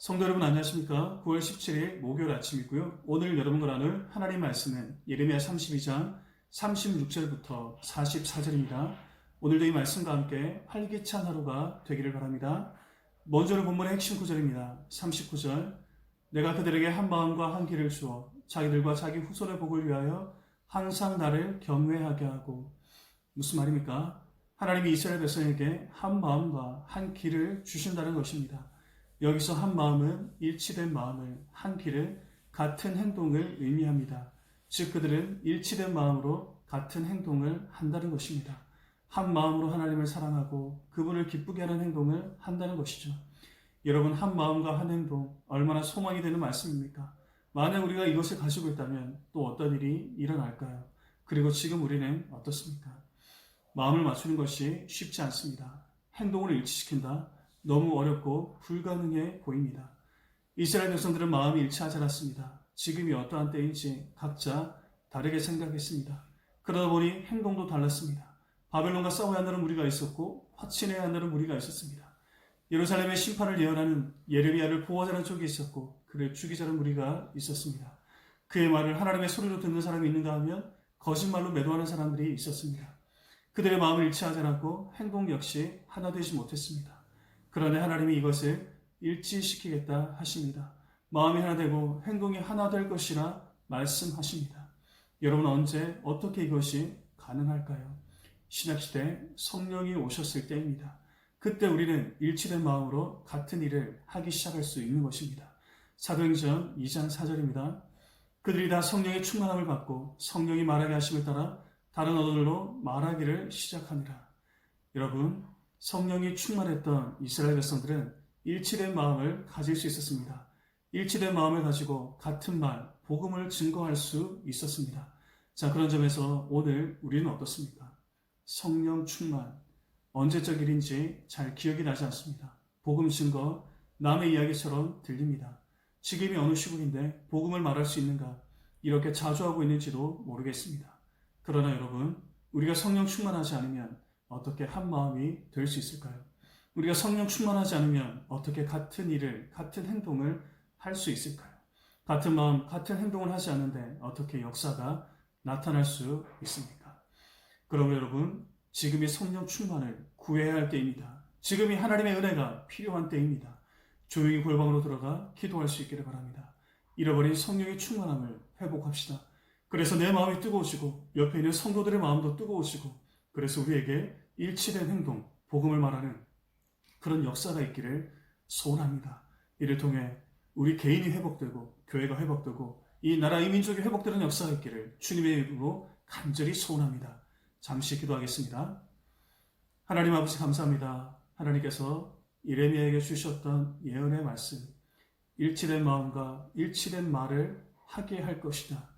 성도 여러분 안녕하십니까? 9월 17일 목요일 아침이고요. 오늘 여러분과 나눌 하나님 말씀은 예레미야 32장 36절부터 44절입니다. 오늘도 이 말씀과 함께 활기찬 하루가 되기를 바랍니다. 먼저는 본문의 핵심 구절입니다. 39절 내가 그들에게 한 마음과 한 길을 주어 자기들과 자기 후손의 복을 위하여 항상 나를 경외하게 하고. 무슨 말입니까? 하나님이 이스라엘 백성에게 한 마음과 한 길을 주신다는 것입니다. 여기서 한 마음은 일치된 마음을, 한 길을, 같은 행동을 의미합니다. 즉 그들은 일치된 마음으로 같은 행동을 한다는 것입니다. 한 마음으로 하나님을 사랑하고 그분을 기쁘게 하는 행동을 한다는 것이죠. 여러분, 한 마음과 한 행동 얼마나 소망이 되는 말씀입니까? 만약 우리가 이것을 가지고 있다면 또 어떤 일이 일어날까요? 그리고 지금 우리는 어떻습니까? 마음을 맞추는 것이 쉽지 않습니다. 행동을 일치시킨다? 너무 어렵고 불가능해 보입니다. 이스라엘 백성들은 마음이 일치하지 않았습니다. 지금이 어떠한 때인지 각자 다르게 생각했습니다. 그러다 보니 행동도 달랐습니다. 바벨론과 싸워야 한다는 무리가 있었고 화친해야 한다는 무리가 있었습니다. 예루살렘의 심판을 예언하는 예레미야를 보호하자는 쪽이 있었고 그를 죽이자는 무리가 있었습니다. 그의 말을 하나님의 소리로 듣는 사람이 있는가 하면 거짓말로 매도하는 사람들이 있었습니다. 그들의 마음을 일치하지 않았고 행동 역시 하나 되지 못했습니다. 그러나 하나님이 이것을 일치시키겠다 하십니다. 마음이 하나 되고 행동이 하나 될 것이라 말씀하십니다. 여러분, 언제 어떻게 이것이 가능할까요? 신약시대 성령이 오셨을 때입니다. 그때 우리는 일치된 마음으로 같은 일을 하기 시작할 수 있는 것입니다. 사도행전 2장 4절입니다. 그들이 다 성령의 충만함을 받고 성령이 말하게 하심을 따라 다른 언어들로 말하기를 시작하니라. 여러분, 성령이 충만했던 이스라엘 백성들은 일치된 마음을 가질 수 있었습니다. 일치된 마음을 가지고 같은 말, 복음을 증거할 수 있었습니다. 자, 그런 점에서 오늘 우리는 어떻습니까? 성령 충만, 언제적 일인지 잘 기억이 나지 않습니다. 복음 증거, 남의 이야기처럼 들립니다. 지금이 어느 시국인데 복음을 말할 수 있는가? 이렇게 자주 하고 있는지도 모르겠습니다. 그러나 여러분, 우리가 성령 충만하지 않으면 어떻게 한 마음이 될 수 있을까요? 우리가 성령 충만하지 않으면 어떻게 같은 일을, 같은 행동을 할 수 있을까요? 같은 마음, 같은 행동을 하지 않는데 어떻게 역사가 나타날 수 있습니까? 그러면 여러분, 지금이 성령 충만을 구해야 할 때입니다. 지금이 하나님의 은혜가 필요한 때입니다. 조용히 골방으로 들어가 기도할 수 있기를 바랍니다. 잃어버린 성령의 충만함을 회복합시다. 그래서 내 마음이 뜨거워지고 옆에 있는 성도들의 마음도 뜨거워지고 그래서 우리에게 일치된 행동, 복음을 말하는 그런 역사가 있기를 소원합니다. 이를 통해 우리 개인이 회복되고 교회가 회복되고 이 나라, 이 민족이 회복되는 역사가 있기를 주님의 이름으로 간절히 소원합니다. 잠시 기도하겠습니다. 하나님 아버지 감사합니다. 하나님께서 예레미야에게 주셨던 예언의 말씀, 일치된 마음과 일치된 말을 하게 할 것이다.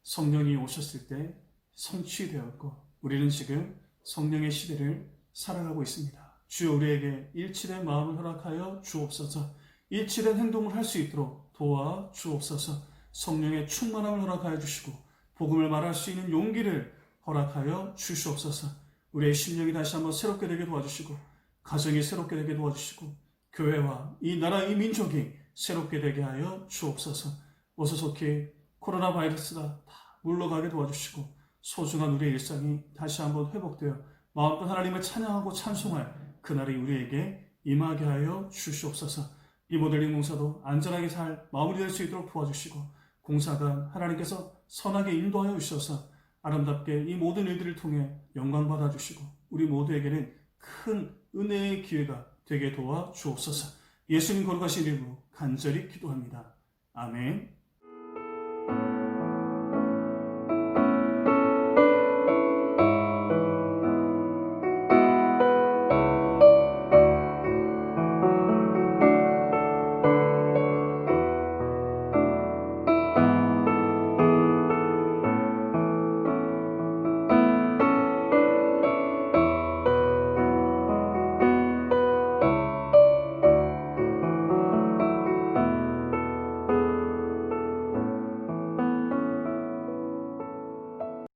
성령이 오셨을 때 성취되었고 우리는 지금 성령의 시대를 살아가고 있습니다. 주여 우리에게 일치된 마음을 허락하여 주옵소서. 일치된 행동을 할 수 있도록 도와 주옵소서. 성령의 충만함을 허락하여 주시고 복음을 말할 수 있는 용기를 허락하여 주시옵소서. 우리의 심령이 다시 한번 새롭게 되게 도와주시고 가정이 새롭게 되게 도와주시고 교회와 이 나라, 이 민족이 새롭게 되게 하여 주옵소서. 어서 속히 코로나 바이러스가 다 물러가게 도와주시고 소중한 우리의 일상이 다시 한번 회복되어 마음껏 하나님을 찬양하고 찬송할 그날이 우리에게 임하게 하여 주시옵소서. 이 모델링 공사도 안전하게 잘 마무리될 수 있도록 도와주시고 공사가 하나님께서 선하게 인도하여 주셔서 아름답게 이 모든 일들을 통해 영광 받아주시고 우리 모두에게는 큰 은혜의 기회가 되게 도와 주옵소서. 예수님 거룩하신 이름으로 간절히 기도합니다. 아멘.